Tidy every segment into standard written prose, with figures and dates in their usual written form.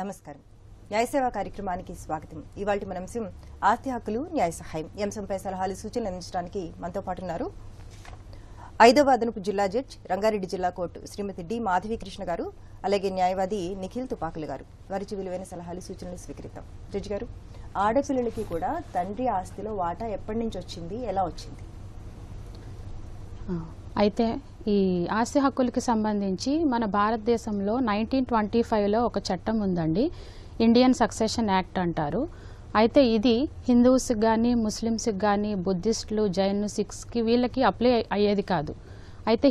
నమస్కారం. న్యాయసేవ కార్యక్రమానికి స్వాగతం. ఇవాల్టి మన అంశం ఆస్తి హక్కులు న్యాయ సహాయం. ఈ అంశంపై సలహాలు సూచనలు అందించడానికి మనతో పాటు ఉన్నారు 5వ అదనపు జిల్లా జడ్జి రంగారెడ్డి జిల్లా కోర్టు శ్రీమతి డి మాధవీకృష్ణ గారు, అలాగే న్యాయవాది నిఖిల్ తుపాకులు గారు. వారి విలువైన సలహాలు సూచనలు స్వీకరిద్దాం. జడ్జి గారు, ఆడపిల్లలకి కూడా తండ్రి ఆస్తిలో వాటా ఎప్పటి నుంచి వచ్చింది, ఎలా వచ్చింది? అయితే ఈ ఆస్తి హక్కులకి సంబంధించి మన భారతదేశంలో 1925లో ఒక చట్టం ఉందండి, ఇండియన్ సక్సెషన్ యాక్ట్ అంటారు. అయితే ఇది హిందూస్కి కానీ ముస్లిమ్స్కి కానీ బుద్ధిస్టులు జైన్ సిఖ్స్కి వీళ్ళకి అప్లై అయ్యేది కాదు. అయితే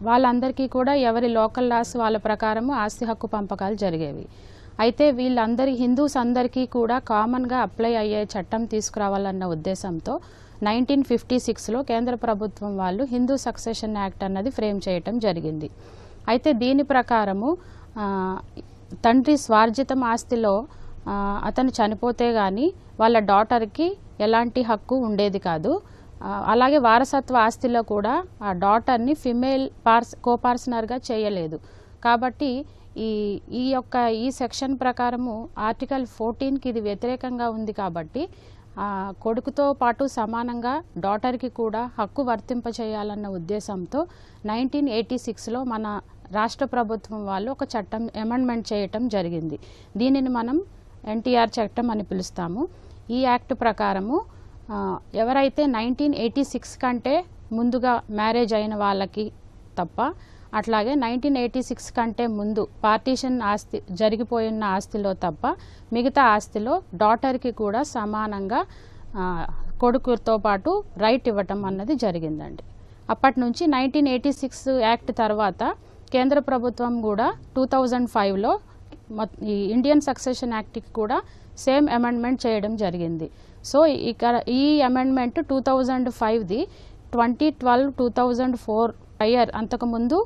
వాళ్ళందరికీ కూడా ఎవరి లోకల్ లాస్ వాళ్ళ ప్రకారము ఆస్తి హక్కు పంపకాలు జరిగేవి. అయితే హిందూస్ అందరికీ కూడా కామన్గా అప్లై అయ్యే చట్టం తీసుకురావాలన్న ఉద్దేశంతో 1956లో కేంద్ర ప్రభుత్వం వాళ్ళు హిందూ సక్సెషన్ యాక్ట్ అన్నది ఫ్రేమ్ చేయటం జరిగింది. అయితే దీని ప్రకారము తండ్రి స్వార్జితం ఆస్తిలో అతను చనిపోతే గాని వాళ్ళ డాటర్కి ఎలాంటి హక్కు ఉండేది కాదు. అలాగే వారసత్వ ఆస్తిలో కూడా ఆ డాటర్ని ఫిమేల్ కోపార్సనర్గా చేయలేదు. కాబట్టి ఈ సెక్షన్ ప్రకారము ఆర్టికల్ 14కి ఇది వ్యతిరేకంగా ఉంది. కాబట్టి కొడుకుతో పాటు సమానంగా డాటర్కి కూడా హక్కు వర్తింపచేయాలన్న ఉద్దేశంతో 1986లో మన రాష్ట్ర ప్రభుత్వం వాళ్ళు ఒక చట్టం అమెండ్మెంట్ చేయటం జరిగింది. దీనిని మనం ఎన్టీఆర్ చట్టం అని పిలుస్తాము. ఈ యాక్ట్ ప్రకారము ఎవరైతే 1986 కంటే ముందుగా మ్యారేజ్ అయిన వాళ్ళకి తప్ప, అట్లాగే 1986 కంటే ముందు పార్టీషన్ ఆస్తి జరిగిపోయిన ఆస్తిలో తప్ప మిగతా ఆస్తిలో డాటర్కి కూడా సమానంగా కొడుకుతో పాటు రైట్ ఇవ్వటం అన్నది జరిగిందండి. అప్పటి నుంచి 1986 యాక్ట్ తర్వాత కేంద్ర ప్రభుత్వం కూడా 2005లో ఈ ఇండియన్ సక్సెషన్ యాక్ట్కి కూడా సేమ్ అమెండ్మెంట్ చేయడం జరిగింది. సో ఈ అమెండ్మెంట్ 2005ది 2012, 2004 ప్రైయర్ అంతకుముందు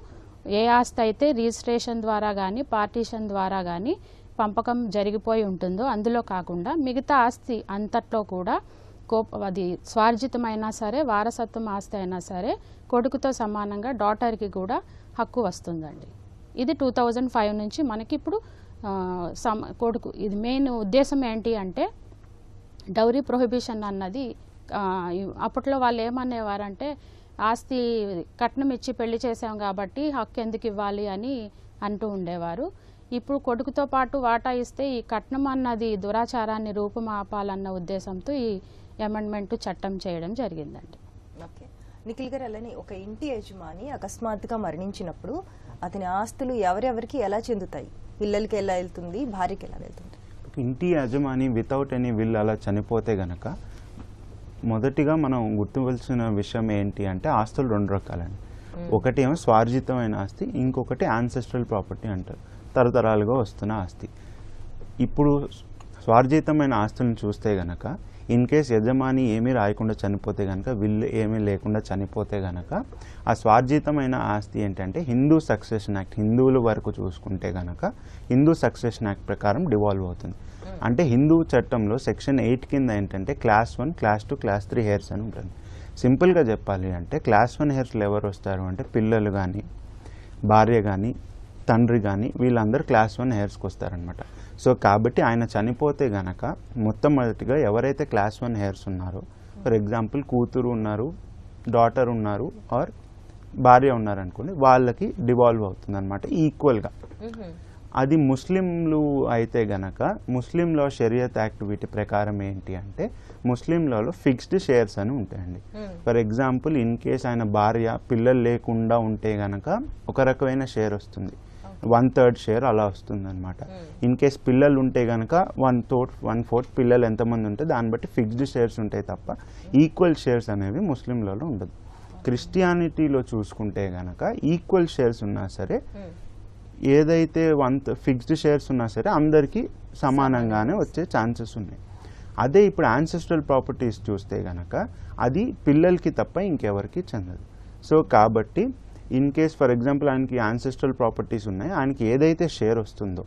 ఏ ఆస్తి అయితే రిజిస్ట్రేషన్ ద్వారా కానీ పార్టీషన్ ద్వారా కానీ పంపకం జరిగిపోయి ఉంటుందో అందులో కాకుండా మిగతా ఆస్తి అంతట్లో కూడా అది స్వార్జితమైనా సరే వారసత్వం ఆస్తి అయినా సరే కొడుకుతో సమానంగా డాటర్కి కూడా హక్కు వస్తుందండి. ఇది 2005 నుంచి మనకి ఇప్పుడు కొడుకు ఇది మెయిన్ ఉద్దేశం ఏంటి అంటే డౌరీ ప్రొహిబిషన్ అన్నది. అప్పట్లో వాళ్ళు ఏమనేవారంటే ఆస్తి కట్నం ఇచ్చి పెళ్లి చేసాం కాబట్టి హక్కు ఎందుకు ఇవ్వాలి అని అంటూ ఉండేవారు. ఇప్పుడు కొడుకుతో పాటు వాటా ఇస్తే ఈ కట్నం అన్నది దురాచారాన్ని రూపుమాపాలన్న ఉద్దేశంతో ఈ అమెండ్మెంట్ చట్టం చేయడం జరిగిందండి. ఓకే నిఖిల్ గారు, అలానే ఒక ఇంటి యజమాని అకస్మాత్తుగా మరణించినప్పుడు అతని ఆస్తులు ఎవరెవరికి ఎలా చెందుతాయి? పిల్లలకి ఎలా వెళ్తుంది, భార్యకి ఎలా వెళ్తుంది? ఇంటి యజమాని వితౌట్ ఎనీ విల్ అలా చనిపోతే గనక మొదటిగా మనం గుర్తించాల్సిన విషయం ఏంటి అంటే ఆస్తులు 2 రకాలండి. ఒకటి ఏమో స్వార్జితమైన ఆస్తి, ఇంకొకటి యాన్సెస్ట్రల్ ప్రాపర్టీ అంటారు, తరతరాలుగా వస్తున్న ఆస్తి. ఇప్పుడు స్వార్జితమైన ఆస్తులను చూస్తే గనక ఇన్ కేస్ యజమాని ఏమీ రాయకుండా చనిపోతే గనక, విల్లు ఏమీ లేకుండా చనిపోతే గనక ఆ స్వార్జితమైన ఆస్తి ఏంటంటే హిందూ సక్సెషన్ యాక్ట్, హిందువుల వరకు చూసుకుంటే గనక హిందూ సక్సెషన్ యాక్ట్ ప్రకారం డివాల్వ్ అవుతుంది. అంటే హిందూ చట్టంలో సెక్షన్ 8 కింద ఏంటంటే క్లాస్ 1, క్లాస్ 2, క్లాస్ 3 హెయిర్స్ అని ఉంటుంది. సింపుల్గా చెప్పాలి అంటే క్లాస్ 1 హెయిర్స్లో ఎవరు వస్తారు అంటే పిల్లలు కానీ, భార్య కానీ, తండ్రి కానీ వీళ్ళందరూ క్లాస్ 1 హెయిర్స్కి వస్తారనమాట. సో కాబట్టి ఆయన చనిపోతే గనక మొట్టమొదటిగా ఎవరైతే క్లాస్ 1 హెయిర్స్ ఉన్నారో, ఫర్ ఎగ్జాంపుల్ కూతురు ఉన్నారు, డాటర్ ఉన్నారు, ఆర్ భార్య ఉన్నారనుకోండి, వాళ్ళకి డివాల్వ్ అవుతుంది అనమాట ఈక్వల్గా. అది ముస్లింలు అయితే గనక ముస్లిం లా షరియత్ యాక్ట్ వీటి ప్రకారం ఏంటి అంటే ముస్లిం లాలో ఫిక్స్డ్ షేర్స్ అని ఉంటాయండి. ఫర్ ఎగ్జాంపుల్ ఇన్ కేస్ ఆయన భార్య పిల్లలు లేకుండా ఉంటే గనక ఒక రకమైన షేర్ వస్తుంది, 1/3 షేర్ అలా వస్తుంది అనమాట. ఇన్ కేస్ పిల్లలు ఉంటే గనక 1/4 పిల్లలు ఎంతమంది ఉంటే దాన్ని బట్టి ఫిక్స్డ్ షేర్స్ ఉంటాయి తప్ప ఈక్వల్ షేర్స్ అనేవి ముస్లిం లాలో ఉండదు. క్రిస్టియానిటీలో చూసుకుంటే గనక ఈక్వల్ షేర్స్ ఉన్నా సరే, ఏదైతే ఫిక్స్డ్ షేర్స్ ఉన్నా సరే అందరికీ సమానంగానే వచ్చే ఛాన్సెస్ ఉన్నాయి. అదే ఇప్పుడు యాన్సెస్ట్రల్ ప్రాపర్టీస్ చూస్తే గనక అది పిల్లలకి తప్ప ఇంకెవరికి చెందదు. సో కాబట్టి ఇన్ కేస్ ఫర్ ఎగ్జాంపుల్ ఆయనకి యాన్సెస్ట్రల్ ప్రాపర్టీస్ ఉన్నాయి, ఆయనకి ఏదైతే షేర్ వస్తుందో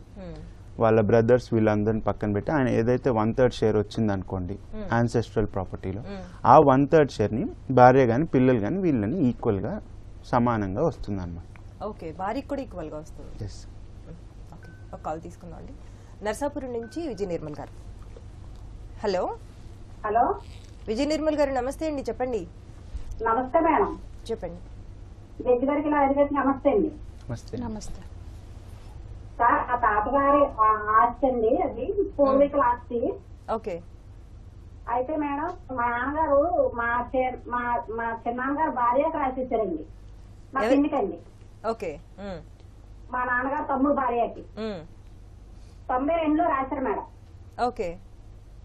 వాళ్ళ బ్రదర్స్ వీళ్ళందరిని పక్కన పెట్టి ఆయన ఏదైతే 1/3 షేర్ వచ్చింది అనుకోండి యాన్సెస్ట్రల్ ప్రాపర్టీలో, ఆ 1/3 షేర్ని భార్య కానీ పిల్లలు కానీ వీళ్ళని ఈక్వల్గా సమానంగా వస్తుంది అనమాట. ఓకే, భార్యకి కూడా ఈక్వల్గా వస్తుంది. ఎస్. ఓకే, ఒక కాల్ తీసుకుందాం అండి. నర్సాపురం నుంచి విజయ నిర్మల్ గారు. హలో హలో విజయ నిర్మల్ గారు, నమస్తే అండి, చెప్పండి. నమస్తే మేడం. చెప్పండి. జడ్జి గారికి నమస్తే అండి. నమస్తే. సార్, ఆ తాతగారి ఆస్తి అండి, అది పూర్వీకుల ఆస్తి. ఓకే. అయితే మేడం, మా నాన్నగారు మా చిన్నాన్నగారు భార్యకు రాసిచ్చారండి, మా పిన్నికండి. ఓకే. మా నాన్నగారు తమ్ముడు భార్యకి 92లో రాశారు మేడం. ఓకే.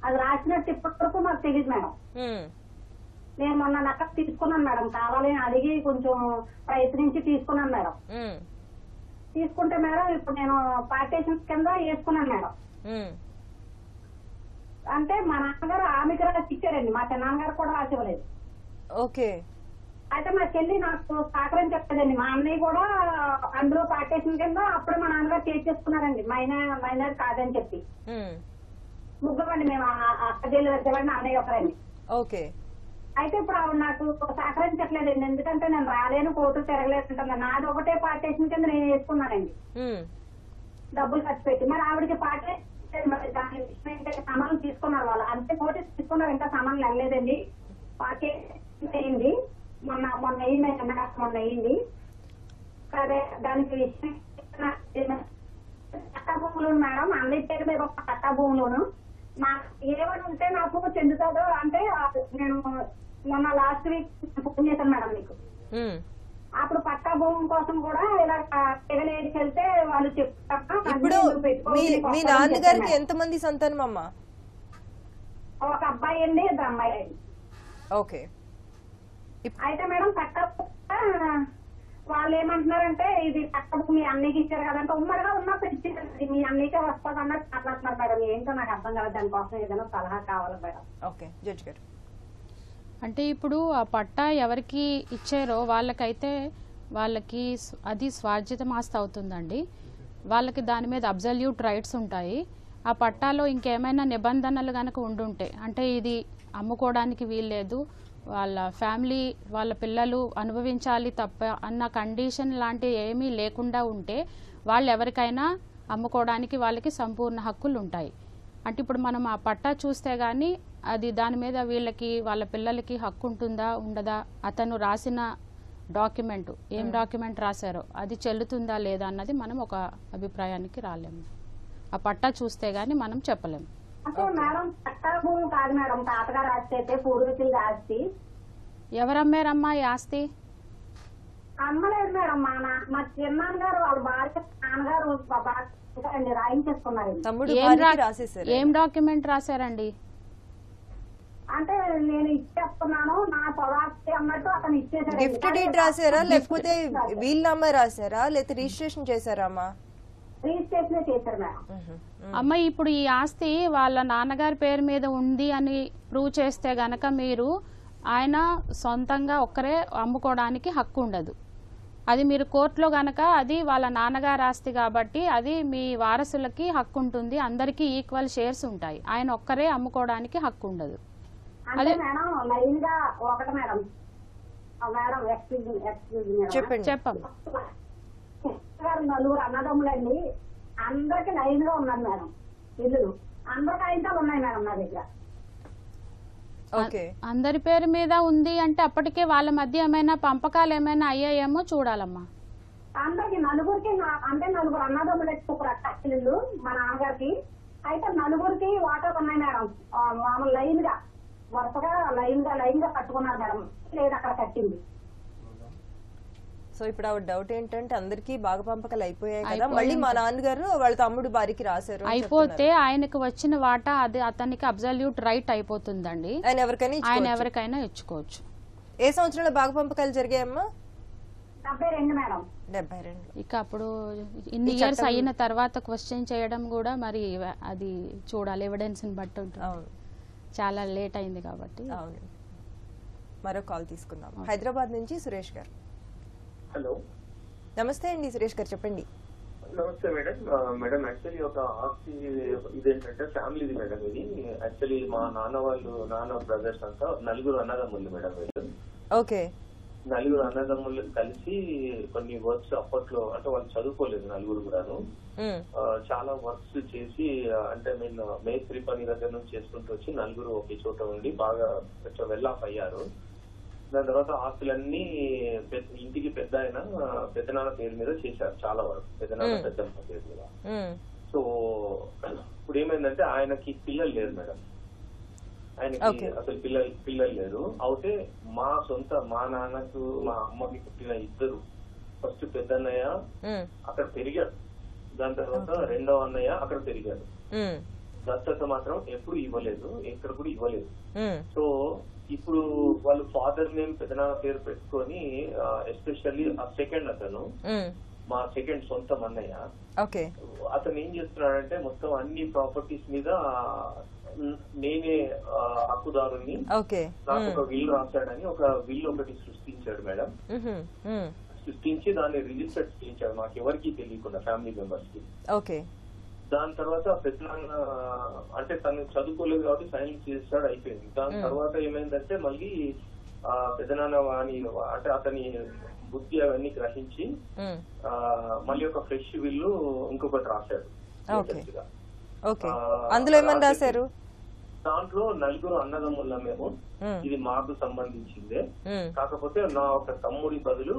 అది రాసినట్టు ఇప్పటి వరకు మాకు తెలియదు మేడం. నేను మొన్న నక్క తీసుకున్నాను మేడం, కావాలని అడిగి కొంచెం ప్రయత్నించి తీసుకున్నాను మేడం. తీసుకుంటే మేడం ఇప్పుడు నేను పార్టీషన్ కింద వేసుకున్నాను మేడం. అంటే మా నాన్నగారు ఆమెకి రాసి ఇచ్చారండి, మా చిన్నాన్నగారు కూడా రాసి ఇవ్వలేదు. ఓకే. అయితే మా చెల్లి నాకు సహకరం చెప్పలేదండి, మా అన్నయ్య కూడా అందులో పార్టీషన్ కింద అప్పుడే మా నాన్నగారు చేసేసుకున్నారండి, మైనర్ కాదని చెప్పి. ముగ్గురండి మేము, అక్క చెల్లి వచ్చేవాడిని, అన్నయ్య ఒకరండి. ఓకే. అయితే ఇప్పుడు ఆవిడ నాకు సహకరించట్లేదండి, ఎందుకంటే నేను రాలేను, కోర్టు తిరగలేదంటుంది. నాది ఒకటే పార్టీషన్ కింద నేను వేసుకున్నానండి, డబ్బులు ఖర్చు పెట్టి. మరి ఆవిడకి సమానం తీసుకున్నారు వాళ్ళు, అంతే నోటీస్ తీసుకున్నారు, ఇంకా సమానం వెళ్ళలేదండి. పార్టీ అయింది మొన్న అయింది. సరే, దానికి పట్టా భూములు మేడం, అన్నిటి పేరు మీద ఒక పట్టా భూములను నాకు ఏమని ఉంటే నాకు చెందుతుందో, అంటే నేను మొన్న లాస్ట్ వీక్ ఫోన్ చేశాను మేడం మీకు. అప్పుడు పట్టా భూమి కోసం కూడా ఇలా తెగలేడికి వెళ్తే వాళ్ళు చెప్తారు. ఇప్పుడు మీ నాన్నగారికి ఎంతమంది సంతానం అమ్మా? ఒక అబ్బాయి అండి, 2 అమ్మాయి అండి. ఓకే. అయితే మేడం పట్టా వాళ్ళు ఏమంటున్నారంటే, ఇది పట్టా మీ అన్నయ్యకి ఇచ్చారు కదంటే, ఉమ్మడిగా ఉన్నప్పుడు ఇచ్చింది, మీ అన్నయ్యకే వస్తుంది అన్నట్టు మాట్లాడుతున్నారు మేడం. ఏంటో నాకు అర్థం కాదు, దానికోసం ఏదైనా సలహా కావాలి మేడం. ఓకే జడ్జి గారు. అంటే ఇప్పుడు ఆ పట్టా ఎవరికి ఇచ్చారో వాళ్ళకి అది స్వార్జిత ఆస్తి అవుతుందండి. వాళ్ళకి దాని మీద అబ్జల్యూట్ రైట్స్ ఉంటాయి. ఆ పట్టాలో ఇంకేమైనా నిబంధనలు కనుక ఉండుంటే, అంటే ఇది అమ్ముకోవడానికి వీల్లేదు, వాళ్ళ ఫ్యామిలీ వాళ్ళ పిల్లలు అనుభవించాలి తప్ప అన్న కండిషన్ లాంటివి ఏమీ లేకుండా ఉంటే వాళ్ళు ఎవరికైనా అమ్ముకోవడానికి వాళ్ళకి సంపూర్ణ హక్కులు ఉంటాయి. అంటే ఇప్పుడు మనం ఆ పట్టా చూస్తే కానీ అది దాని మీద వీళ్ళకి వాళ్ళ పిల్లలకి హక్కు ఉంటుందా ఉండదా, అతను రాసిన డాక్యుమెంట్ ఏం డాక్యుమెంట్ రాశారో అది చెల్లుతుందా లేదా అన్నది మనం ఒక అభిప్రాయానికి రాలేము. ఆ పట్టా చూస్తే గానీ మనం చెప్పలేము. అంటే మేడం పట్టా భూమి కాదు మేడం, తాతగారు ఆస్తి అయితే పూర్వీకుల ఆస్తి. ఎవరమ్మారమ్మా ఈ ఆస్తి? అమ్మలేదు మేడం, మా చిన్నాన్నగారు వాళ్ళ భార్య నాన్నగారు రాయించేసుకున్నారు. ఏం డాక్యుమెంట్ రాశారండి? అంటే నేను ఇచ్చేస్తున్నాను నా పొలాస్తి అన్నట్టు అతను ఇచ్చేసారు. గిఫ్ట్ డీడ్ రాశారా, లేకపోతే వీళ్ళమ్మ రాశారా, లేకపోతే రిజిస్ట్రేషన్ చేశారా అమ్మా? రిజిస్ట్రేషన్ చేశారు మేడం. అమ్మ, ఇప్పుడు ఈ ఆస్తి వాళ్ళ నాన్నగారి పేరు మీద ఉంది అని ప్రూవ్ చేస్తే గనక మీరు ఆయన సొంతంగా ఒక్కరే అమ్ముకోవడానికి హక్కు ఉండదు. అది మీరు కోర్టులో గనక అది వాళ్ళ నాన్నగారి ఆస్తి కాబట్టి అది మీ వారసులకి హక్కు ఉంటుంది, అందరికీ ఈక్వల్ షేర్స్ ఉంటాయి. ఆయన ఒక్కరే అమ్ముకోవడానికి హక్కు ఉండదు. అదే మేడం లైన్ గా ఒకటి మేడం. చెప్పండి. చెప్పమ్మా. నలుగురు అన్నదమ్ములండి, అందరికి లైన్ గా ఉన్నారు మేడం ఇల్లు, అందరికి ఐదాలు ఉన్నాయి మేడం నా దగ్గర. అందరి పేరు మీద ఉంది అంటే అప్పటికే వాళ్ళ మధ్య ఏమైనా పంపకాలు ఏమైనా అయ్యాయేమో చూడాలమ్మా. అందరికి నలుగురికి, అంటే నలుగురు అన్నదమ్ములు ఒక ఇల్లు మా నాన్నగారికి. అయితే నలుగురికి వాటర్ ఉన్నాయి మేడం, మామూలు లైన్ గా వరుసగా లైన్ గా కట్టుకున్నారు మేడం, లేదు అక్కడ కట్టింది. సో ఇప్పుడు ఆవిడ డౌట్ ఏంటంటే అందరికి బాగా పంపకాలు అయిపోయాయి కదా, మళ్ళీ మా నాన్నగారు వాళ్ళ తమ్ముడు భార్యకి రాశారు అయిపోతే ఆయనకు వచ్చిన వాటా అది అతనికి అబ్సల్యూట్ రైట్ అయిపోతుందండి. ఆయన ఎవరికైనా ఇచ్చుకోవచ్చు. ఏ సంవత్సరంలో బాగా పంపకాలు జరిగాయమ్మా? 72 మేడం. 72. ఇక అప్పుడు ఇన్ని ఇయర్స్ అయిన తర్వాత క్వశ్చన్ చేయడం కూడా మరి అది చూడాలి, ఎవిడెన్స్ ని బట్టి ఉంటుంది. చాలా లేట్ అయింది కాబట్టి. అవును. మరో కాల్ తీసుకుందాం. హైదరాబాద్ నుంచి సురేష్ గారు. హలో, నమస్తే అండి సురేష్ గారు, చెప్పండి. నమస్తే మేడం. మేడం యాక్చువల్లీ ఒక ఆస్తి ఇదేంటంటే ఫ్యామిలీది మేడం. ఇది యాక్చువల్లీ మా నాన్న బ్రదర్స్ అంతా 4 అన్నదమ్ములు మేడం. ఓకే. నలుగురు అన్నదమ్ములు కలిసి కొన్ని వర్క్స్ అప్పట్లో అంటే వాళ్ళు చదువుకోలేదు నలుగురు కూడాను. చాలా వర్క్స్ చేసి అంటే నేను మేస్త్రి పని దగ్గర నుంచి చేసుకుంటూ వచ్చి నలుగురు ఒకే చోట ఉండి బాగా కొంచెం వెల్ ఆఫ్ అయ్యారు. దాని తర్వాత ఆస్తులన్నీ ఇంటికి పెద్దనాన్న పేరు మీద చేశారు చాలా వరకు, పెద్దనాన్న పెద్దమ్మ పేరు మీద. సో ఇప్పుడు ఏమైందంటే ఆయనకి పిల్లలు లేరు మేడం, ఆయనకి అసలు పిల్లలు లేరు. అయితే మా నాన్నకు మా అమ్మకి పుట్టిన ఇద్దరు, ఫస్ట్ పెద్దన్నయ్య అక్కడ పెరిగాడు, దాని తర్వాత రెండవ అన్నయ్య అక్కడ పెరిగాడు. దత్తత మాత్రం ఎప్పుడు ఇవ్వలేదు, ఎక్కడ కూడా ఇవ్వలేదు. సో ఇప్పుడు వాళ్ళు ఫాదర్ నేమ్ పెద్దనాన్న పేరు పెట్టుకొని ఎస్పెషల్లీ ఆ సెకండ్ అతను మా సెకండ్ సొంత అన్నయ్య, అతను ఏం చేస్తున్నాడంటే మొత్తం అన్ని ప్రాపర్టీస్ మీద నేనే హక్కుదారుని, నాకు ఒక విల్ రాశాడని ఒక విల్ ఒకటి సృష్టించాడు మేడం. సృష్టించి దాన్ని రిజిస్టర్ చేయించాడు మాకు ఎవరికి తెలియకుండా, ఫ్యామిలీ మెంబర్స్ కి. దాని తర్వాత పెద్దనాన్న అంటే తను చదువుకోలేదు కాబట్టి సైన్ చేస్తాడు, అయిపోయింది. దాని తర్వాత ఏమైందంటే మళ్ళీ పెద్దనాన్న వాని అంటే అతని బుద్ధి అవన్నీ గ్రహించి మళ్ళీ ఒక ఫ్రెష్ విల్లు ఇంకొకటి రాశాడు. అందులో ఏమని రాశారు? దాంట్లో నలుగురు అన్నదమ్ముల మేము, ఇది మాకు సంబంధించిందే, కాకపోతే నా ఒక తమ్ముడి బదులు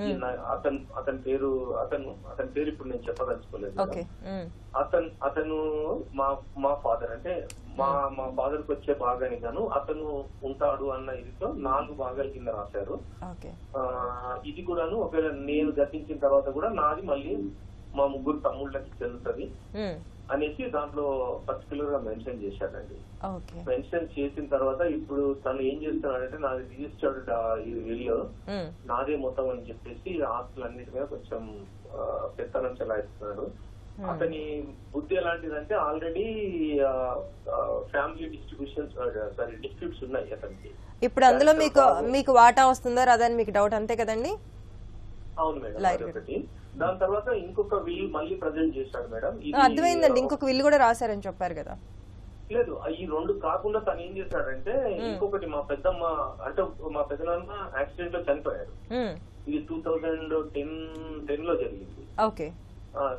అతని పేరు ఇప్పుడు నేను చెప్పదలుచుకోలేదు. అతను మా ఫాదర్ అంటే మా ఫాదర్ కి వచ్చే భాగాన్ని గాను అతను ఉంటాడు అన్న ఇదితో 4 భాగాల కింద రాశారు. ఇది కూడాను ఒకవేళ నేను గతించిన తర్వాత కూడా నాది మళ్ళీ మా 3 తమ్ముళ్ళకి చెందుతుంది అనేసి దాంట్లో పర్టికులర్ గా మెన్షన్ చేశాడండి. మెన్షన్ చేసిన తర్వాత ఇప్పుడు తను ఏం చేస్తున్నాడంటే నాది రిజిస్టర్డ్ ఇల్లు నాదే మొత్తం అని చెప్పేసి ఆస్తులన్నిటి మీద కొంచెం పెత్తనం చెలాయిస్తున్నాడు. అతని బుద్ధి ఎలాంటిదంటే ఆల్రెడీ ఫ్యామిలీ డిస్ప్యూట్స్ ఉన్నాయి అతనికి. ఇప్పుడు అందులో మీకు వాటా వస్తుందో రాదని మీకు డౌట్ అంతే కదండి? అవును మేడం, ఒకటి. దాని తర్వాత ఇంకొక విల్ మళ్ళీ ప్రజెంట్ చేశాడు మేడం. అర్థమైందండి, ఇంకొక విల్ కూడా రాశారని చెప్పారు కదా? లేదు, ఈ 2 కాకుండా తను ఏం చేశాడంటే ఇంకొకటి మా పెద్దమ్మ అంటే మా పెద్దనాన్న యాక్సిడెంట్ లో చనిపోయాడు. ఇది 2010 లో జరిగింది.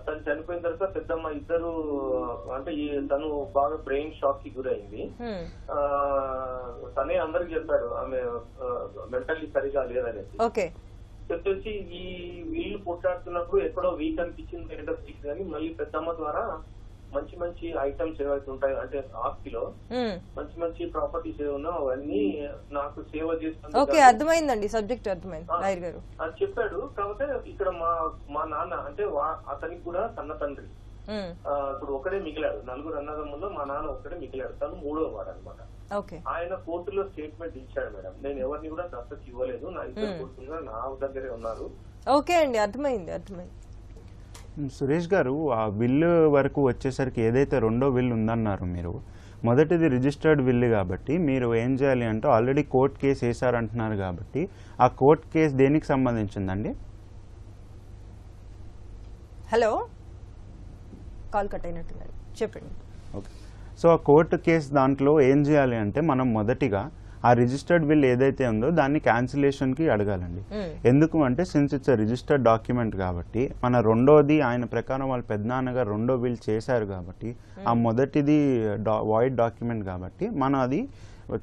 తను చనిపోయిన తర్వాత పెద్దమ్మ ఇద్దరు అంటే తను బాగా బ్రెయిన్ షాక్ కి గురైంది. తనే అందరికి చెప్పాడు ఆమె మెంటల్లీ సరిగా లేదనేసి. చెప్పేసి ఈ వీళ్ళు పోట్లాడుతున్నప్పుడు ఎక్కడో వీక్ అనిపించింది కానీ మళ్ళీ పెద్దమ్మ ద్వారా మంచి మంచి ఐటమ్స్ ఏవైతే ఉంటాయి అంటే ఆస్తిలో మంచి మంచి ప్రాపర్టీస్ ఏమన్నా అవన్నీ నాకు సేవ చేస్తాను. అర్థమైందండి, సబ్జెక్ట్ అర్థమైంది అని చెప్పాడు. కాకపోతే ఇక్కడ మా నాన్న అంటే అతనికి కూడా కన్న తండ్రి ఇప్పుడు ఒకడే మిగిలాడు, 4 అన్నదమ్ముల్లో మా నాన్న ఒక్కడే మిగిలాడు, తను 3వ వాడు అనమాట. ఆయన కోర్టులో స్టేట్మెంట్ ఇచ్చాడు మేడం, నేను ఎవరిని కూడా దత్తత ఇవ్వలేదు, నా ఇద్దరు కొడుకులు నా దగ్గరే ఉన్నారు. ఓకే అండి, అర్థమైంది. సురేష్ గారు, ఆ బిల్లు వరకు వచ్చేసరికి ఏదైతే 2వ బిల్లు ఉందన్నారు మీరు, మొదటిది రిజిస్టర్డ్ బిల్లు కాబట్టి మీరు ఏం చేయాలి అంటే ఆల్రెడీ కోర్టు కేసు వేశారంటున్నారు కాబట్టి ఆ కోర్టు కేసు దేనికి సంబంధించిందండి? హలో, కాల్ కట్ అయినట్టున్నారు, చెప్పండి. ఓకే, సో ఆ కోర్టు కేసు దాంట్లో ఏం చేయాలి అంటే మనం మొదటిగా ఆ రిజిస్టర్డ్ బిల్ ఏదైతే ఉందో దాన్ని క్యాన్సిలేషన్కి అడగాలండి. ఎందుకు అంటే సిన్స్ ఇట్స్ రిజిస్టర్డ్ డాక్యుమెంట్ కాబట్టి మన 2వది ఆయన ప్రకారం వాళ్ళ పెద్దనాన్నగారు 2వ బిల్ చేశారు కాబట్టి ఆ మొదటిది వాయిడ్ డాక్యుమెంట్ కాబట్టి మనం అది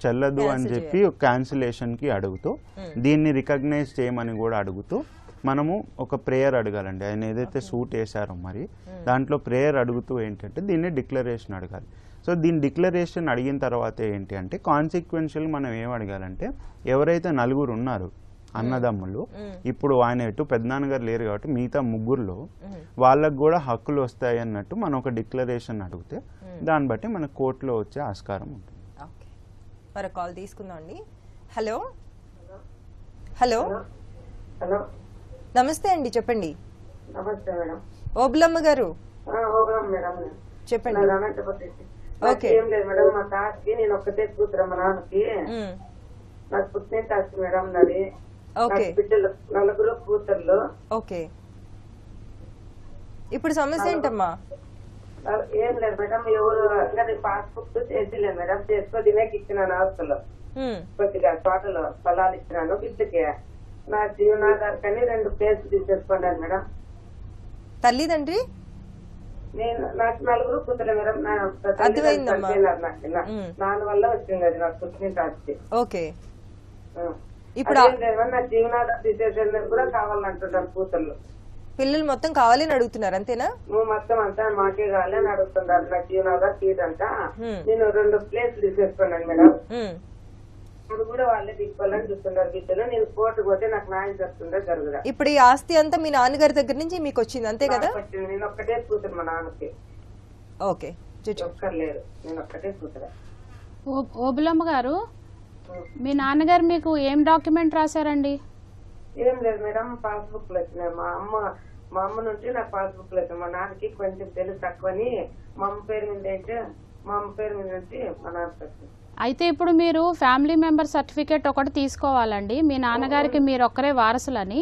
చెల్లదు అని చెప్పి క్యాన్సిలేషన్కి అడుగుతూ దీన్ని రికగ్నైజ్ చేయమని కూడా అడుగుతూ మనము ఒక ప్రేయర్ అడగాలండి. ఆయన ఏదైతే సూట్ వేశారో మరి దాంట్లో ప్రేయర్ అడుగుతూ ఏంటంటే దీన్ని డిక్లరేషన్ అడగాలి. సో దీని డిక్లరేషన్ అడిగిన తర్వాత ఏంటి అంటే కాన్సిక్వెన్షియల్ మనం ఏం అడగాలంటే ఎవరైతే 4 ఉన్నారు అన్నదమ్ములు, ఇప్పుడు ఆయన ఎటు పెద్దనాన్నగారు లేరు కాబట్టి మిగతా 3లో వాళ్ళకు కూడా హక్కులు వస్తాయి అన్నట్టు మనం ఒక డిక్లరేషన్ అడిగితే దాన్ని బట్టి మన కోర్టులో వచ్చే ఆస్కారం ఉంటుంది. మరి కాల్ తీసుకుందాం అండి. హలో హలో హలో, నమస్తే అండి, చెప్పండి. నమస్తే మేడం. ఓబులమ్మ గారు చెప్పండి. ఏం లేదు మేడం, మా తాతకి నేను ఒక్కతే కూతురు, మా నాన్నకి నాకు పుట్టిన తాత మేడం నాది. బిడ్డలు 4 కూతుర్లు. ఓకే, ఇప్పుడు సమస్య ఏంటమ్మా? ఏం లేదు మేడం, ఎవరు పాస్బుక్ చేసిలేదు మేడం, చేసుకో తినేకి ఇచ్చినాను ఆస్తులు, కొద్దిగా తోటలో పొలాలు ఇచ్చినాను బిడ్డకి. నా జీవనాధార్ కని 2 ప్లేసులు తీసేసుకున్నాను మేడం. తల్లిదండ్రి నేను నాకు 4 కూతురు మేడం. అర్థమైందమ్మా. దాని వల్ల వచ్చింది అది నాకు పుట్టిన ఆస్తి. ఓకే. ఇప్పుడు నా జీవనాధార్ తీసేసేందుకు కూడా కావాలంటున్నారు కూతుర్లు. పిల్లలు మొత్తం కావాలని అడుగుతున్నారు అంతేనా? నువ్వు మొత్తం అంతా మాకే కావాలని అడుగుతున్నారు. నా జీవనాధార్ తీదంతా నేను 2 ప్లేసులు తీసేసుకున్నాను మేడం. ఇప్పుడు కూడా వాళ్ళే తీసుకోవాలని చూస్తున్నారు బిడ్డలు. నేను కోర్టుకు పోతే నాకు న్యాయం జరుగుతుందో జరుగుదా? ఇప్పుడు ఈ ఆస్తి అంతా మీ నాన్నగారి దగ్గర నుంచి మీకు వచ్చింది అంతే కదా? నేను ఒక్కటే కూతురు మా నాన్నకి. ఓకే. ఒక్కర్లేరు, నేను ఒక్కటే కూతురు. ఓబులమ్మ గారు, మీ నాన్నగారు మీకు ఏం డాక్యుమెంట్ రాశారండి? ఏం లేదు మేడం, పాస్బుక్ లు వచ్చినాయి. మా అమ్మ నుంచి నాకు పాస్బుక్ లు వచ్చినాయి. మా నాన్నకి కొంచెం తెలుసు తక్కువని మా అమ్మ పేరు మీద అయితే మా అమ్మ పేరు మీద నుంచి మా నాన్నకి వచ్చింది. అయితే ఇప్పుడు మీరు ఫ్యామిలీ మెంబర్ సర్టిఫికేట్ ఒకటి తీసుకోవాలండి. మీ నాన్నగారికి మీరు ఒక్కరే వారసులని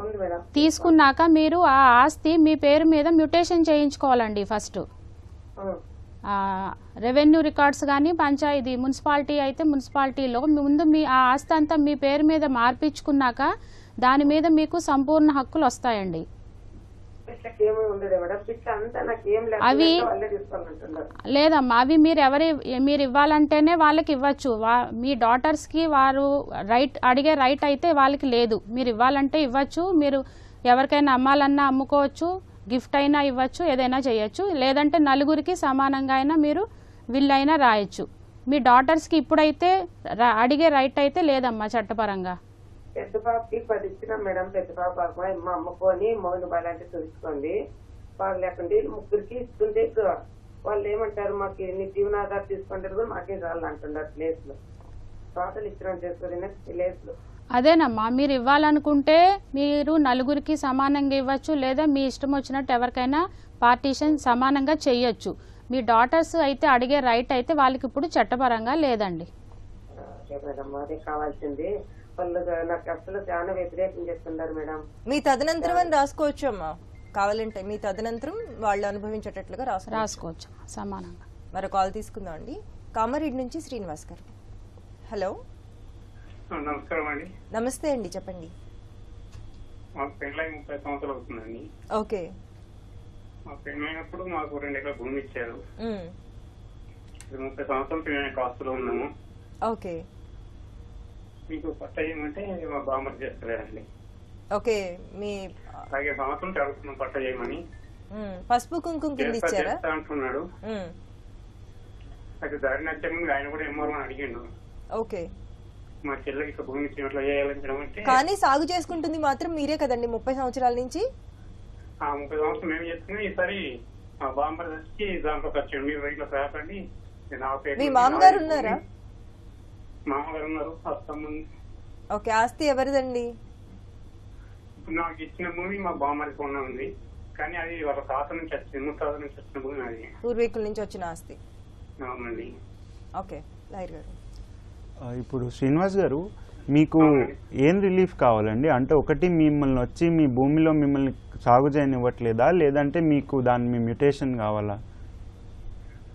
ఉంది మేడం. తీసుకున్నాక మీరు ఆ ఆస్తి మీ పేరు మీద మ్యూటేషన్ చేయించుకోవాలండి. ఫస్ట్ రెవెన్యూ రికార్డ్స్ కానీ పంచాయతీ మున్సిపాలిటీ అయితే మున్సిపాలిటీలో ముందు మీ ఆ ఆస్తి అంతా మీ పేరు మీద మార్పించుకున్నాక దాని మీద మీకు సంపూర్ణ హక్కులు వస్తాయండి. అవి లేదమ్మా, అవి మీరు ఇవ్వాలంటేనే వాళ్ళకి ఇవ్వచ్చు. మీ డాటర్స్ కి వారు అడిగే రైట్ అయితే వాళ్ళకి లేదు. మీరు ఇవ్వాలంటే ఇవ్వచ్చు. మీరు ఎవరికైనా అమ్మాలన్నా అమ్ముకోవచ్చు, గిఫ్ట్ అయినా ఇవ్వచ్చు, ఏదైనా చేయొచ్చు. లేదంటే నలుగురికి సమానంగా అయినా మీరు విల్ అయినా రాయొచ్చు. మీ డాటర్స్ కి ఇప్పుడైతే అడిగే రైట్ అయితే లేదమ్మా చట్టపరంగా. పెద్ద బాబుకి 10 ఇచ్చినాం మేడం. పెద్ద బాబు మా అమ్మకొని మౌన బాలంటే చూసుకోండి, వాళ్ళు లేకుండా ముగ్గురికి ఇస్తుంటే వాళ్ళు ఏమంటారు, మాకు ఎన్ని జీవనాధార తీసుకుంటారు కూడా మాకే చాలు అంటున్నారు. ప్లేస్లు టోటల్ ఇచ్చిన చేసుకుని ప్లేస్లు అదేనమ్మా, మీరు ఇవ్వాలనుకుంటే మీరు నలుగురికి సమానంగా ఇవ్వచ్చు, లేదా మీ ఇష్టం వచ్చినట్టు ఎవరికైనా పార్టీషన్ సమానంగా చెయ్యొచ్చు. మీ డాటర్స్ అయితే అడిగే రైట్ అయితే వాళ్ళకి ఇప్పుడు చట్టపరంగా లేదండి. మేడం అదే కావాల్సింది. వాళ్ళు నాకు అసలు చాలా వ్యతిరేకం చేస్తున్నారు మేడం. మీ తదనంతరం అని రాసుకోవచ్చు అమ్మా, కావాలంటే మీ తదనంతరం వాళ్ళు అనుభవించేటట్లుగా రాసుకోవచ్చు సమానంగా. మరో కాల్ తీసుకుందాం అండి. కామారెడ్డి నుంచి శ్రీనివాస్ గారు. హలో. నమస్కారం అండి. నమస్తే అండి, చెప్పండి. మాకు పెళ్ళై 30 సంవత్సరాలు అవుతుందండి. ఓకే. మా పెళ్ళైనప్పుడు మాకు 2 ఎకరాల భూమి ఇచ్చారు. 30 సంవత్సరాలు మేము కాస్తులో ఉన్నాము. ఓకే. మీకు పట్ట చేయమంటే మా బామ్మర్ చేస్తలేదండి. ఓకే. మీ అలాగే సంవత్సరం జరుగుతున్నాం పట్ట చేయమని. పసుపు కుంకుమ కింద ఇచ్చారా అంటున్నాడు. అయితే దారి నచ్చే ముందు ఆయన కూడా ఎంఆర్ఓ అడిగిండు. ఓకే. మా చెల్లెకి ఇక భూమి ఇచ్చినట్లు చేయాలంటే కానీ సాగు చేసుకుంటుంది మాత్రం మీరే కదండి 30 సంవత్సరాల నుంచి. 30 సంవత్సరం మేము చేస్తున్నాం. ఈసారి మా బామ్మర్ వచ్చి దాంట్లో వచ్చాడు. మీరు రైట్లో సహాయపడి మీ మామగారు ఉన్నారా? మామగారు ఉన్నారు. ఓకే. ఆస్తి ఎవరిదండి? ఇప్పుడు నాకు ఇచ్చిన భూమి మా బామ్మరికి ఉంది, కానీ అది వాళ్ళ తాత నుంచి వచ్చింది, ముత్తాత నుంచి వచ్చిన భూమి. అది పూర్వీకుల నుంచి వచ్చిన ఆస్తి. అవునండి. ఓకే. లాయర్ గారు, ఇప్పుడు శ్రీనివాస్ గారు మీకు ఏం రిలీఫ్ కావాలండి? అంటే ఒకటి మిమ్మల్ని వచ్చి మీ భూమిలో మిమ్మల్ని సాగు చేయనివ్వట్లేదా, లేదంటే మీకు దాని మ్యూటేషన్ కావాలా?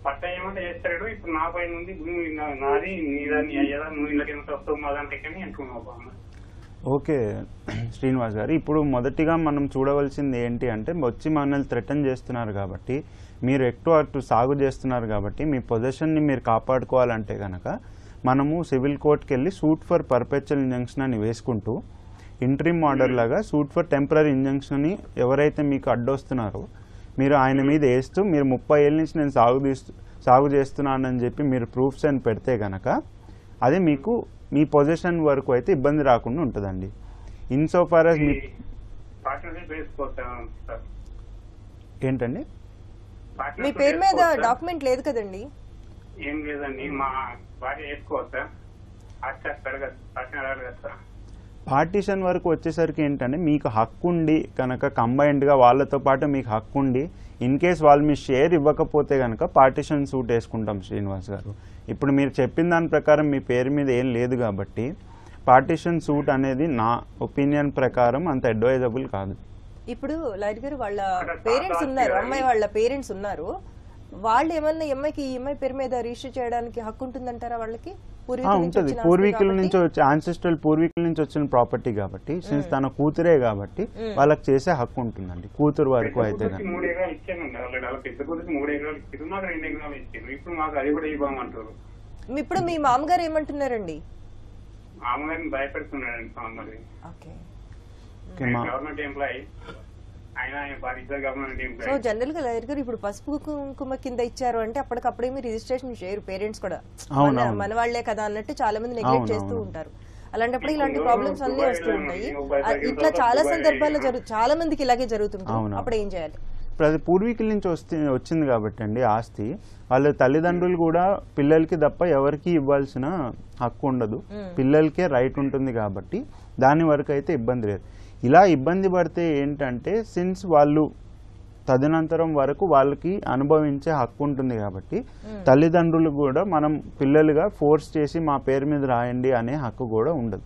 పట్ట ఏమంటే చేస్తాడు. ఇప్పుడు నా పైన ఉంది భూమి నాది, నీదాన్ని అయ్యేదా, నువ్వు ఇళ్ళకి ఎంత వస్తావు మా దాంట్లోకి అంటున్నావు. ఓకే శ్రీనివాస్ గారు, ఇప్పుడు మొదటిగా మనం చూడవలసింది ఏంటి అంటే వచ్చి మనల్ని థ్రెటన్ చేస్తున్నారు కాబట్టి, మీరు ఎక్కువ అటు సాగు చేస్తున్నారు కాబట్టి మీ పొజిషన్ని మీరు కాపాడుకోవాలంటే కనుక మనము సివిల్ కోర్టుకి వెళ్ళి సూట్ ఫర్ పర్పెచువల్ ఇంజంక్షన్ అని వేసుకుంటూ ఇంట్రీమ్ ఆర్డర్ లాగా సూట్ ఫర్ టెంపరీ ఇంజంక్షన్ అని ఎవరైతే మీకు అడ్డొస్తున్నారో మీరు ఆయన మీద వేస్తూ మీరు 30 ఏళ్ళ నుంచి నేను సాగు చేస్తున్నానని చెప్పి మీరు ప్రూఫ్స్ అని పెడితే కనుక అది మీకు మీ పొజిషన్ వరకు అయితే ఇబ్బంది రాకుండా ఉంటుందండి. ఇన్సోఫార్ as ఏంటండి మీ పేరు మీద డాక్యుమెంట్ లేదు కదండి? ఏం లేదండి. మా భార్య వేసుకోవచ్చా? పార్టీషన్ వరకు వచ్చేసరికి ఏంటంటే మీకు హక్కు ఉండి కనుక కంబైన్డ్గా వాళ్ళతో పాటు మీకు హక్కు ఉండి ఇన్ కేస్ వాళ్ళు మీ షేర్ ఇవ్వకపోతే కనుక పార్టీషన్ సూట్ వేసుకుంటాం శ్రీనివాస్ గారు. ఇప్పుడు మీరు చెప్పిన దాని ప్రకారం మీ పేరు మీద ఏం లేదు కాబట్టి పార్టీషన్ సూట్ అనేది నా ఒపీనియన్ ప్రకారం అంత అడ్వైజబుల్ కాదు. ఇప్పుడు లాయర్ గారు వాళ్ళ పేరెంట్స్ ఉన్నారు, అమ్మాయి వాళ్ళ పేరెంట్స్ ఉన్నారు, వాళ్ళు ఏమన్నా ఈ అమ్మాయి పేరు మీద రిజిస్టర్ చేయడానికి హక్కు ఉంటుందంటారా వాళ్ళకి? ఉంటుంది. పూర్వీకుల నుంచి వచ్చి ఆన్సెస్ట్రల్ పూర్వీకుల నుంచి వచ్చిన ప్రాపర్టీ కాబట్టి సిన్స్ తన కూతురే కాబట్టి వాళ్ళకి చేసే హక్కు ఉంటుందండి. కూతురు వరకు అయితే 3 ఎకరాలు ఇచ్చానండి ఆల్రెడీ. అలా పెద్ద కూతురికి 3 ఎకరాలు ఇచ్చారు, మాకు 2 ఎకరాలు ఇచ్చారు. ఇప్పుడు మాకు అది కూడా ఇవ్వమంటారు. ఇప్పుడు మీ మామగారు ఏమంటున్నారండి? మామగారిని భయపెడుతున్నాడండి మరి. గవర్నమెంట్ ఎంప్లాయీ ఆయన గవర్నమెంట్ సో ఎంప్లాయీ. జనరల్ గా లాయర్ గారు ఇప్పుడు పసుపు కుంకుమ కింద ఇచ్చారు అంటే అప్పటికప్పుడేమి రిజిస్ట్రేషన్ చేయరు పేరెంట్స్ కూడా, మన వాళ్లే కదా అన్నట్టు చాలా మంది నెగ్లెక్ట్ చేస్తూ ఉంటారు. అలాంటప్పుడు ఇలాంటి ప్రాబ్లమ్స్ అన్ని వస్తూ ఉంటాయి. ఇట్లా చాలా సందర్భాల్లో చాలా మందికి ఇలాగే జరుగుతుంటుంది. అప్పుడు ఏం చేయాలి? ఇప్పుడు అది పూర్వీకుల నుంచి వచ్చింది కాబట్టి అండి ఆస్తి, వాళ్ళ తల్లిదండ్రులు కూడా పిల్లలకి తప్ప ఎవరికి ఇవ్వాల్సిన హక్కు ఉండదు, పిల్లలకే రైట్ ఉంటుంది కాబట్టి దాని వరకు అయితే ఇబ్బంది లేదు. ఇలా ఇబ్బంది పడితే ఏంటంటే సిన్స్ వాళ్ళు తదనంతరం వరకు వాళ్ళకి అనుభవించే హక్కు ఉంటుంది కాబట్టి తల్లిదండ్రులు కూడా మనం పిల్లలుగా ఫోర్స్ చేసి మా పేరు మీద రాయండి అనే హక్కు కూడా ఉండదు.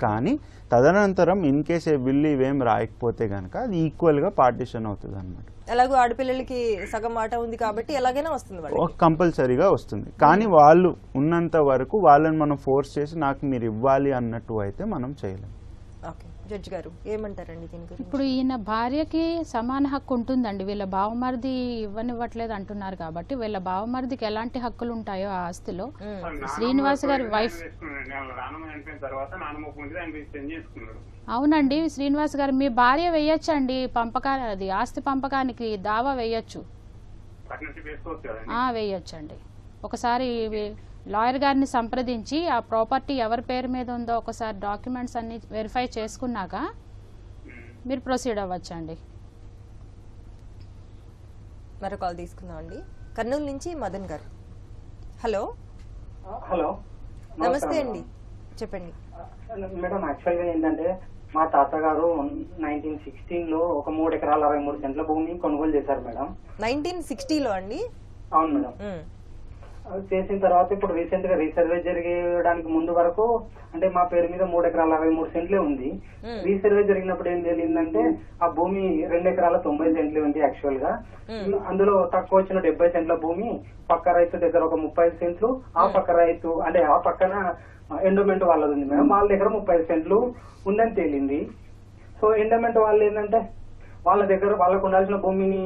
కానీ తదనంతరం ఇన్ కేస్ బిల్లు ఇవేం రాయకపోతే కనుక అది ఈక్వల్ గా పార్టిషన్ అవుతుంది అనమాట. ఎలాగో ఆడపిల్లలకి సగం మాట ఉంది కాబట్టి ఎలాగైనా వస్తుంది, కంపల్సరీగా వస్తుంది. కానీ వాళ్ళు ఉన్నంత వరకు వాళ్ళని మనం ఫోర్స్ చేసి నాకు మీరు ఇవ్వాలి అన్నట్టు అయితే మనం చేయలేం. జడ్జి గారు ఏమంటారండి దీని గురించి? ఇప్పుడు ఈయన భార్యకి సమాన హక్కు ఉంటుందండి. వీళ్ళ బావమరిది ఇవ్వనివ్వట్లేదు అంటున్నారు కాబట్టి వీళ్ళ బావమరిదికి ఎలాంటి హక్కులు ఉంటాయో ఆ ఆస్తిలో శ్రీనివాస్ గారి వైఫ్. అవునండి శ్రీనివాస్ గారు, మీ భార్య వేయొచ్చండి అది ఆస్తి పంపకానికి దావా వేయొచ్చు, వేయొచ్చండి. ఒకసారి లాయర్ గారిని సంప్రదించి ఆ ప్రాపర్టీ ఎవరి పేరు మీద ఉందో ఒకసారి డాక్యుమెంట్స్ అన్ని వెరిఫై చేసుకున్నాక మీరు ప్రొసీడ్ అవ్వచ్చండి. మరో కాల్ తీసుకుందాం అండి. కర్నూలు నుంచి మదన్ గారు. హలో. నమస్తే అండి, చెప్పండి మేడం. యాక్చువల్గా ఏంటంటే మా తాతగారు 1916లో ఒక 3 ఎకరాల 63 సెంట్ల భూమి కొనుగోలు చేశారు మేడం. 1960లో అండి? అవును మేడం. చేసిన తర్వాత ఇప్పుడు రీసెంట్ గా రీసర్వే జరగడానికి ముందు వరకు అంటే మా పేరు మీద 3 ఎకరాల 63 సెంట్లే ఉంది. రీసర్వే జరిగినప్పుడు ఏం తెలియదంటే ఆ భూమి 2 ఎకరాల 90 సెంట్లే ఉంది యాక్చువల్ గా. అందులో తక్కువ వచ్చిన 70 సెంట్ల భూమి పక్క రైతు దగ్గర ఒక 30 సెంట్లు, ఆ పక్క రైతు అంటే ఆ పక్కన ఎండోమెంట్ వాళ్ళది ఉంది మేడం, వాళ్ళ దగ్గర 30 సెంట్లు ఉందని తేలింది. సో ఎండోమెంట్ వాళ్ళు ఏంటంటే వాళ్ళ దగ్గర వాళ్ళకు ఉండాల్సిన భూమిని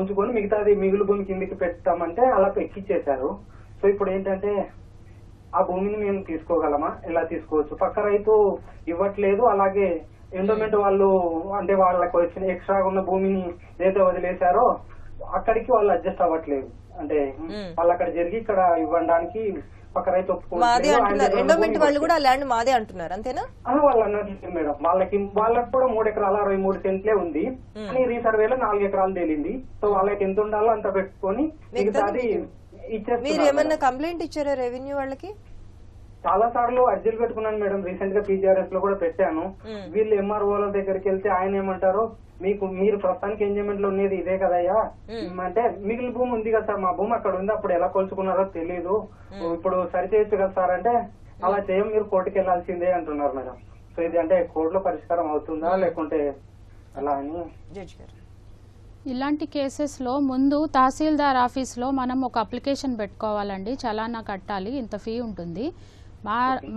ఉంచుకొని మిగతాది మిగులు భూమి కిందికి పెట్టామంటే అలా ఎక్కిచ్చేశారు. సో ఇప్పుడు ఏంటంటే ఆ భూమిని మేము తీసుకోగలమా, ఎలా తీసుకోవచ్చు? పక్క రైతు ఇవ్వట్లేదు, అలాగే ఎండోమెంట్ వాళ్ళు అంటే వాళ్ళకి వచ్చిన ఎక్స్ట్రా ఉన్న భూమిని ఏదైతే వదిలేశారో అక్కడికి వాళ్ళు అడ్జస్ట్ అవ్వట్లేదు. అంటే వాళ్ళు అక్కడ జరిగి ఇక్కడ ఇవ్వడానికి పక్క రైతు ఎండోమెంట్ వాళ్ళు కూడా ల్యాండ్ మాదే అంటున్నారు, అంతేనా? వాళ్ళు అన్నట్లేదు మేడం. వాళ్ళకి కూడా 3 ఎకరాల 63 సెంట్లే ఉంది, కానీ రీసర్వేలో 4 ఎకరాలు తేలింది. సో వాళ్ళకి ఎంత ఉండాలో అంత పెట్టుకొని మిగతాది ఇచ్చేస్తారు. మీరు ఏమన్నా కంప్లైంట్ ఇచ్చారా రెవెన్యూ వాళ్ళకి? చాలా సార్లు అర్జీలు పెట్టుకున్నాను మేడం. రీసెంట్ గా పీజీఆర్ఎస్ లో కూడా పెట్టాను. వీళ్ళు ఎంఆర్ఓల దగ్గరికి వెళ్తే ఆయన ఏమంటారు, మీరు ప్రస్తుతానికి ఎంజాయ్మెంట్ లో ఉండేది ఇదే కదయ్యా, అంటే మిగిలిన భూమి ఉంది కదా సార్, మా భూమి అక్కడ ఉంది, అప్పుడు ఎలా కొలుచుకున్నారో తెలీదు, ఇప్పుడు సరి చేయొచ్చు కదా సార్ అంటే అలా చేయం, మీరు కోర్టుకి వెళ్లాల్సిందే అంటున్నారు మేడం. సో ఇది అంటే కోర్టులో పరిష్కారం అవుతుందా లేకుంటే అలా అని? ఇలాంటి కేసెస్లో ముందు తహసీల్దార్ ఆఫీస్లో మనం ఒక అప్లికేషన్ పెట్టుకోవాలండి. చలానా కట్టాలి, ఇంత ఫీ ఉంటుంది.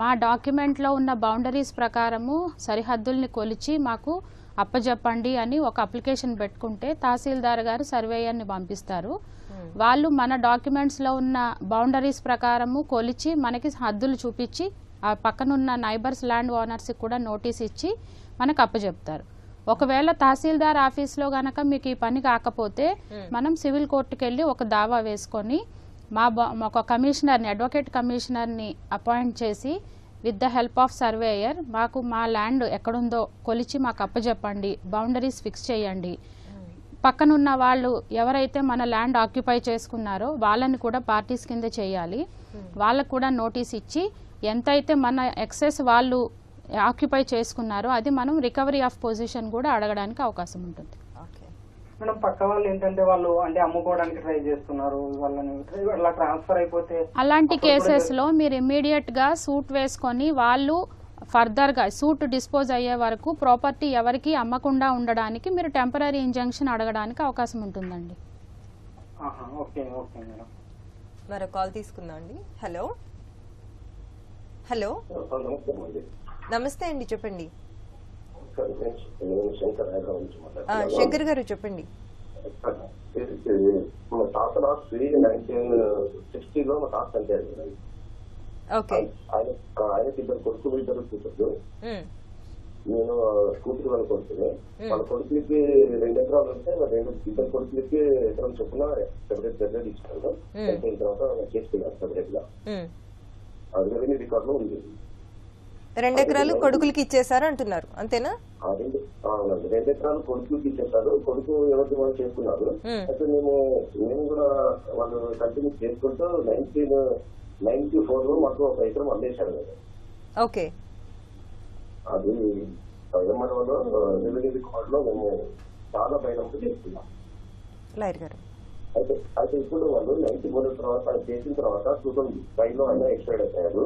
మా డాక్యుమెంట్లో ఉన్న బౌండరీస్ ప్రకారము సరిహద్దుల్ని కొలిచి మాకు అప్పజెప్పండి అని ఒక అప్లికేషన్ పెట్టుకుంటే తహసీల్దార్ గారు సర్వేయర్ని పంపిస్తారు. వాళ్ళు మన డాక్యుమెంట్స్లో ఉన్న బౌండరీస్ ప్రకారము కొలిచి మనకి హద్దులు చూపించి ఆ పక్కనున్న నైబర్స్ ల్యాండ్ ఓనర్స్కి కూడా నోటీస్ ఇచ్చి మనకు అప్పచెప్తారు. ఒకవేళ తహసీల్దార్ ఆఫీస్లో గనక మీకు ఈ పని కాకపోతే మనం సివిల్ కోర్టుకి వెళ్ళి ఒక దావా వేసుకొని ఒక కమిషనర్ని, అడ్వకేట్ కమిషనర్ని అపాయింట్ చేసి with the help of surveyor మాకు మా ల్యాండ్ ఎక్కడుందో కొలిచి మాకు అప్పచెప్పండి, బౌండరీస్ ఫిక్స్ చేయండి, పక్కనున్న వాళ్ళు ఎవరైతే మన ల్యాండ్ ఆక్యుపై చేసుకున్నారో వాళ్ళని కూడా పార్టీస్ కింద చేయాలి, వాళ్ళకు కూడా నోటీస్ ఇచ్చి ఎంతైతే మన ఎక్సెస్ వాళ్ళు ఆక్యుపై చేసుకున్నారో అది మనం రికవరీ ఆఫ్ పొజిషన్ కూడా అడగడానికి అవకాశం ఉంటుంది. మేడం పక్క వాళ్ళు ఏంటంటే వాళ్ళు అంటే అమ్ముకోవడానికి ట్రై చేస్తున్నారు, వాళ్ళని అలా ట్రాన్స్ఫర్ అయిపోతే అలాంటి కేసెస్ లో మీరు ఇమ్మీడియట్ గా సూట్ వేసుకొని వాళ్ళు ఫర్దర్ గా సూట్ డిస్పోజ్ అయ్యే వరకు ప్రాపర్టీ ఎవరికి అమ్మకుండా ఉండడానికి మీరు టెంపరరీ ఇంజంక్షన్ అడగడానికి అవకాశం ఉంటుందండి. Okay okay madam. మరో కాల్ తీసుకుందాం అండి. హలో హలో, నమస్తే అండి. నమస్తే అండి, చెప్పండి. నేను శంకర్, హైదరాబాద్ నుంచి మాట్లాడుతున్నాను. శంకర్ గారు చెప్పండి. మా తాత లాస్ట్ 1960లో మా తాత చనిపోయారు. ఓకే. ఆయనకి ఇద్దరు కొడుకులు, ఇద్దరు కూతురు. నేను కూతురు వాళ్ళ కొడుకుని. వాళ్ళ కొడుకులకి 2 ఎకరాలు ఉంటే ఇద్దరు కొడుకులకి ఎకరం చొప్పున సెపరేట్ ఇచ్చుకున్నాను. అయిపోయిన తర్వాత చేసుకున్నాను సెపరేట్ గా. అది రెవెన్యూ రికార్డ్ లో ఉంది. 2 ఎకరాలు కొడుకులకి ఇచ్చేసారు అంటున్నారు, అంతేనా? 2 ఎకరాలు కొడుకులకి ఇచ్చేసారు. కొడుకు ఎవరికి వాళ్ళు చేసుకున్నారు. అయితే మేము కూడా వాళ్ళు కంటిన్యూ చేసుకుంటూ 1994లో మాకు 1 ఎకరం అందేశారు. ఓకే. అది ఎంఆర్ఓలో రెవెన్యూ రికార్డ్ లో మేము చాలా బయటకు చేసుకున్నాం. లాయర్ గారు, అయితే ఇప్పుడు వాళ్ళు 94 తర్వాత చేసిన తర్వాత 2005లో ఆయన ఎక్స్పైర్డ్ అయిపోయారు.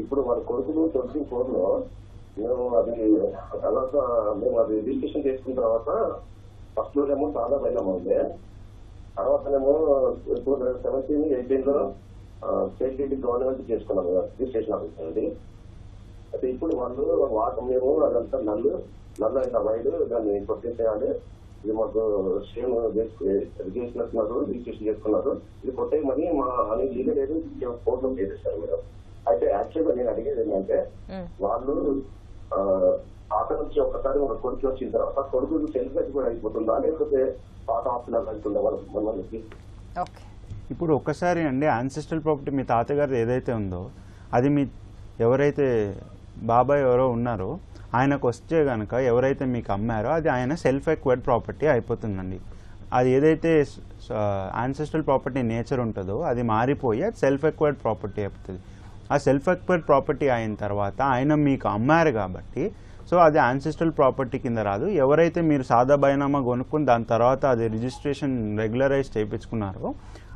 ఇప్పుడు వాళ్ళ కొడుకులు 24లో మేము అది రిజిస్ట్రేషన్ చేసుకున్న తర్వాత ఫస్ట్ ఏమో చాలా బయలం ఉంది. తర్వాతనేమో ఇప్పుడు 17, 18లో స్టేట్ డీటీ గవర్నమెంట్ చేసుకున్నాము రిజిస్ట్రేషన్ ఆఫీస్ అండి. అయితే ఇప్పుడు వాళ్ళు మేము అదంతా నల్లు అయిన వైడ్ దాన్ని కొట్టేసేయాలి. ఇది మాకు సేమ్ చేసినట్టున్నారు, రిజిస్ట్రేషన్ చేసుకున్నారు. ఇది కొట్టేయమని మా అని లీగల్ ఏదో కోర్టులో చేసేస్తారు మేడం. అయితే యాక్చువల్ గా నేను అడిగేది ఏంటంటే వాళ్ళు అక్కడ నుంచి ఒక్కసారి ఒక కొడుకు వచ్చిన తర్వాత కొడుకు సెల్ఫ్ కూడా అయిపోతుందా, లేకపోతే పాత ఆప్షనల్ అవుతుందా మనకి? ఇప్పుడు ఒక్కసారి అండి యాన్సెస్ట్రల్ ప్రాపర్టీ మీ తాతగారు ఏదైతే ఉందో అది మీ ఎవరైతే బాబాయ్ ఎవరో ఉన్నారో ఆయనకు వస్తే కనుక ఎవరైతే మీకు అమ్మారో అది ఆయన సెల్ఫ్ ఎక్వైర్డ్ ప్రాపర్టీ అయిపోతుందండి. అది ఏదైతే యాన్సెస్ట్రల్ ప్రాపర్టీ నేచర్ ఉంటుందో అది మారిపోయి అది సెల్ఫ్ ఎక్వైర్డ్ ప్రాపర్టీ అయిపోతుంది. ఆ సెల్ఫ్ ఎక్వైర్డ్ ప్రాపర్టీ అయిన తర్వాత ఆయన మీకు అమ్మారు కాబట్టి సో అది యాన్సెస్ట్రల్ ప్రాపర్టీ కింద రాదు. ఎవరైతే మీరు సాదా బైనామా కొనుక్కుని దాని తర్వాత అది రిజిస్ట్రేషన్ రెగ్యులరైజ్ చేయించుకున్నారో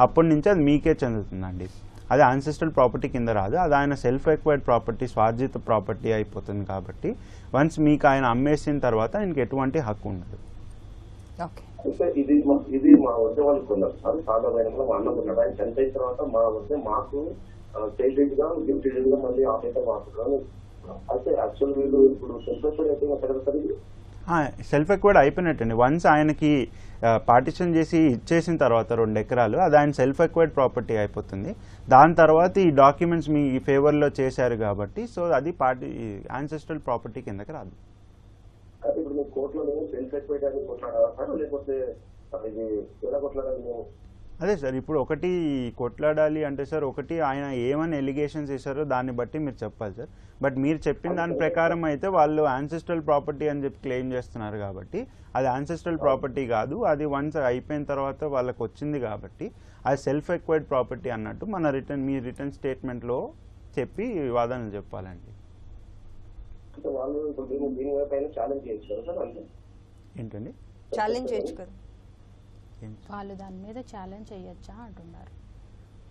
అప్పటి నుంచి అది మీకే చెందుతుందండి. అది యాన్సెస్ట్రల్ ప్రాపర్టీ కింద రాదు. అది ఆయన సెల్ఫ్ ఎక్వైర్డ్ ప్రాపర్టీ, స్వార్జిత ప్రాపర్టీ అయిపోతుంది. కాబట్టి వన్స్ మీకు ఆయన అమ్మేసిన తర్వాత ఆయనకి ఎటువంటి హక్కు ఉండదు. అయితే ఇది మా వద్ద వాళ్ళు కొన్నారు సార్. సాదా బైనామా మా అన్న కొన్నాడు. ఆయన చనిపోయిన తర్వాత మా వద్ద మాకు చైల్డ్ గా గిఫ్టెడ్ గా మళ్ళీ ఆపేట మాట్లాడు. అయితే యాక్చువల్ వీళ్ళు ఇప్పుడు సెల్ఫ్ ఎక్వైర్డ్ అయితే ఎక్కడ సెల్ఫ్ ఎక్వైర్డ్ అయిపోయినట్టండి. వన్స్ ఆయనకి పార్టిషన్ చేసి ఇచ్చేసిన తర్వాత 2 ఎకరాలు అది ఆయన సెల్ఫ్ ఎక్వైర్డ్ ప్రాపర్టీ అయిపోతుంది. దాని తర్వాత ఈ డాక్యుమెంట్స్ మీ ఫేవర్లో చేశారు కాబట్టి సో అది యాన్సెస్ట్రల్ ప్రాపర్టీ కిందకి రాదు. ఇప్పుడు మీ కోర్టులో సెల్ఫ్ ఎక్వైర్డ్ అని కొట్లాడాలి లేకపోతే ఎలా కొట్లాడాలి మేము? అదే సార్, ఇప్పుడు ఒకటి కొట్లాడాలి అంటే సార్ ఒకటి ఆయన ఏమని ఎలిగేషన్స్ వేశారో దాన్ని బట్టి మీరు చెప్పాలి సార్. బట్ మీరు చెప్పిన దాని ప్రకారం అయితే వాళ్ళు యాన్సెస్ట్రల్ ప్రాపర్టీ అని చెప్పి క్లెయిమ్ చేస్తున్నారు కాబట్టి అది యాన్సెస్ట్రల్ ప్రాపర్టీ కాదు. అది వన్స్ అయిపోయిన తర్వాత వాళ్ళకి వచ్చింది కాబట్టి అది సెల్ఫ్ ఎక్వైర్డ్ ప్రాపర్టీ అన్నట్టు మీ రిటర్న్ స్టేట్మెంట్లో చెప్పి వాదనలు చెప్పాలండి. ఏంటండి ఛాలెంజ్ చేయొచ్చు కదా? వాళ్ళు దాని మీద ఛాలెంజ్ చేయొచ్చా అంటున్నారు.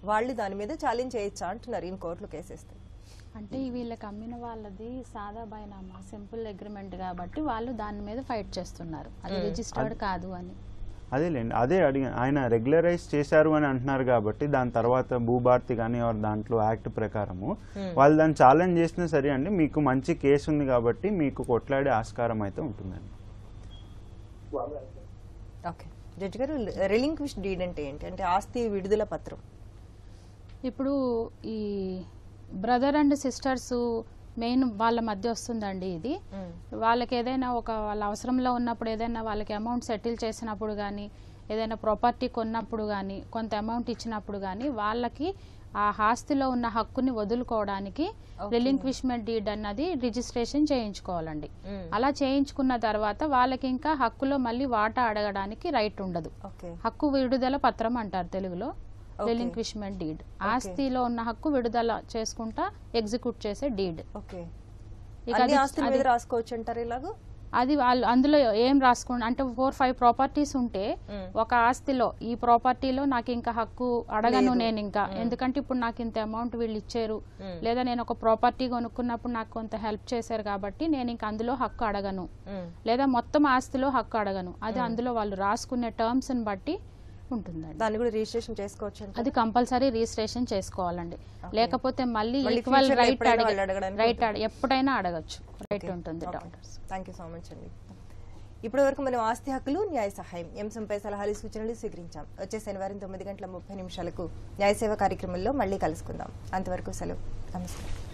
వాళ్ళు దాని మీద ఛాలెంజ్ చేయొచ్చా అంటున్నారు ఈ కోర్టులో కేసేస్తే. అంటే వీళ్ళకి అమ్మిన వాళ్ళది సాదా బైనామా సింపుల్ అగ్రిమెంట్ కాబట్టి వాళ్ళు దాని మీద ఫైట్ చేస్తున్నారు, అది రిజిస్టర్డ్ కాదు అని. అదేలేండి, అదే అడిగా. ఆయన రెగ్యులరైజ్ చేశారు అని అంటున్నారు కాబట్టి దాని తర్వాత భూభారతి కానీ దాంట్లో యాక్ట్ ప్రకారము వాళ్ళు దాన్ని ఛాలెంజ్ చేసినా సరే అండి మీకు మంచి కేసు ఉంది కాబట్టి మీకు కొట్లాడే ఆస్కారం అయితే ఉంటుందండి. ఓకే జడ్జి గారు, రిలింక్విష్ డీడ్ అంటే ఏంటి? అంటే ఆస్తి విడుదల పత్రం. ఇప్పుడు ఈ బ్రదర్ అండ్ సిస్టర్స్ మెయిన్ వాళ్ళ మధ్య వస్తుందండి ఇది. వాళ్ళకి ఏదైనా వాళ్ళ అవసరంలో ఉన్నప్పుడు ఏదైనా వాళ్ళకి అమౌంట్ సెటిల్ చేసినప్పుడు కానీ ఏదైనా ప్రాపర్టీ కొన్నప్పుడు కానీ కొంత అమౌంట్ ఇచ్చినప్పుడు కానీ వాళ్ళకి ఆ ఆస్తిలో ఉన్న హక్కుని వదులుకోవడానికి రిలింక్విష్మెంట్ డీడ్ అన్నది రిజిస్ట్రేషన్ చేయించుకోవాలండి. అలా చేయించుకున్న తర్వాత వాళ్ళకి ఇంకా హక్కులో మళ్ళీ వాటా అడగడానికి రైట్ ఉండదు. హక్కు విడుదల పత్రం అంటారు తెలుగులో, రిలింక్విష్మెంట్ డీడ్. ఆస్తిలో ఉన్న హక్కు విడుదల చేసుకుంటా ఎగ్జిక్యూట్ చేసే డీడ్. రాసుకోవచ్చు అంటారు ఇలాగో. అది వాళ్ళు అందులో ఏం రాసుకుంటా అంటే 4-5 ప్రాపర్టీస్ ఉంటే ఒక ఆస్తిలో ఈ ప్రాపర్టీలో నాకు ఇంకా హక్కు అడగను నేను ఇంకా, ఎందుకంటే ఇప్పుడు నాకు ఇంత అమౌంట్ వీళ్ళు ఇచ్చారు లేదా నేను ఒక ప్రాపర్టీ కొనుక్కున్నప్పుడు నాకు కొంత హెల్ప్ చేశారు కాబట్టి నేను ఇంకా అందులో హక్కు అడగను లేదా మొత్తం ఆస్తిలో హక్కు అడగను. అది అందులో వాళ్ళు రాసుకునే టర్మ్స్ ని బట్టి ఉంటుందండి. దాన్ని కూడా రిజిస్ట్రేషన్ చేసుకోవచ్చు. అది కంపల్సరీ రిజిస్ట్రేషన్ చేసుకోవాలండి. లేకపోతే మళ్ళీ మళ్ళీ ఈక్వల్ future లో రైట్ ఎప్పుడైనా వాళ్ళు అడగడానికి ఎప్పుడైనా అడగచ్చు, రైట్ ఉంటుంది doctors. Thank you so much అండి. ఇప్పటి వరకు మనం ఆస్తి హక్కులు న్యాయ సహాయం అంశంపై సలహాలు సూచనలు స్వీకరించాం. వచ్చే శనివారం 9:30 న్యాయ సేవ కార్యక్రమంలో మళ్ళీ కలుసుకుందాం. అంతవరకు సెలవు. నమస్కారం.